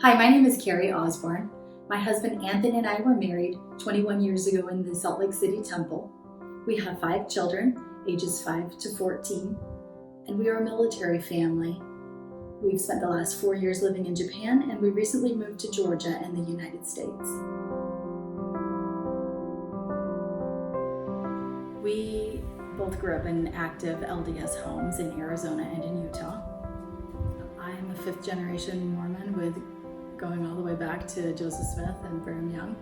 Hi, my name is Carrie Osborne. My husband Anthony and I were married 21 years ago in the Salt Lake City Temple. We have 5 children, ages 5 to 14, and we are a military family. We've spent the last 4 years living in Japan, and we recently moved to Georgia in the United States. We both grew up in active LDS homes in Arizona and in Utah. I am a 5th generation Mormon with going all the way back to Joseph Smith and Brigham Young.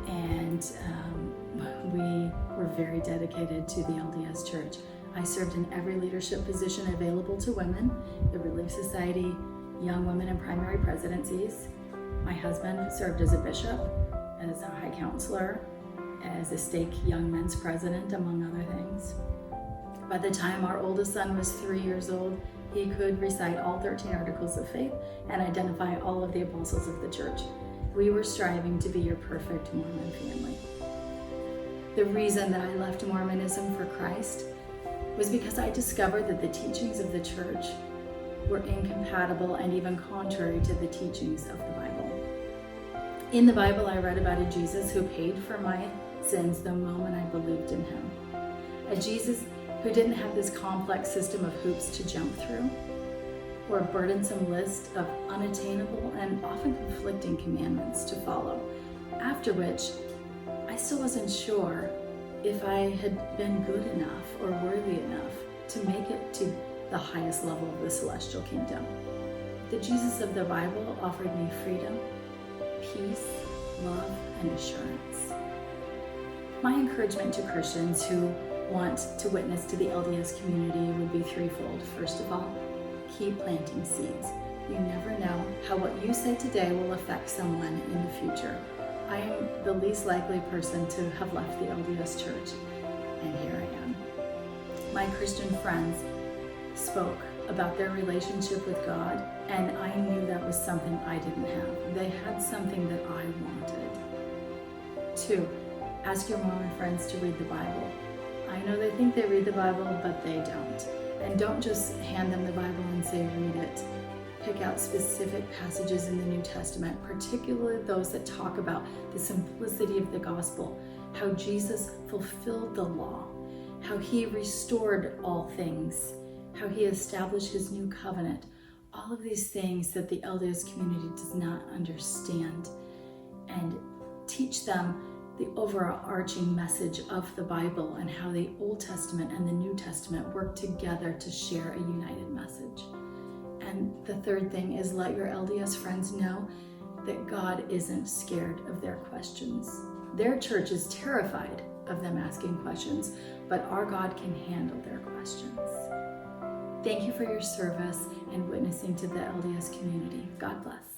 And we were very dedicated to the LDS Church. I served in every leadership position available to women, the Relief Society, Young Women in Primary Presidencies. My husband served as a bishop, as a high counselor, as a stake young men's president, among other things. By the time our oldest son was 3 years old, he could recite all 13 articles of faith and identify all of the apostles of the church. We were striving to be your perfect Mormon family. The reason that I left Mormonism for Christ was because I discovered that the teachings of the church were incompatible and even contrary to the teachings of the Bible. In the Bible, I read about a Jesus who paid for my sins the moment I believed in him. A Jesus who didn't have this complex system of hoops to jump through, or a burdensome list of unattainable and often conflicting commandments to follow, after which I still wasn't sure if I had been good enough or worthy enough to make it to the highest level of the celestial kingdom. The Jesus of the Bible offered me freedom, peace, love, and assurance. My encouragement to Christians who want to witness to the LDS community would be threefold. First of all, keep planting seeds. You never know how what you say today will affect someone in the future. I am the least likely person to have left the LDS church, and here I am. My Christian friends spoke about their relationship with God, and I knew that was something I didn't have. They had something that I wanted. 2, ask your Mormon friends to read the Bible. I know they think they read the Bible, but they don't. And don't just hand them the Bible and say, read it. Pick out specific passages in the New Testament, particularly those that talk about the simplicity of the gospel, how Jesus fulfilled the law, how he restored all things, how he established his new covenant, all of these things that the LDS community does not understand, and teach them the overarching message of the Bible and how the Old Testament and the New Testament work together to share a united message. And the third thing is let your LDS friends know that God isn't scared of their questions. Their church is terrified of them asking questions, but our God can handle their questions. Thank you for your service and witnessing to the LDS community. God bless.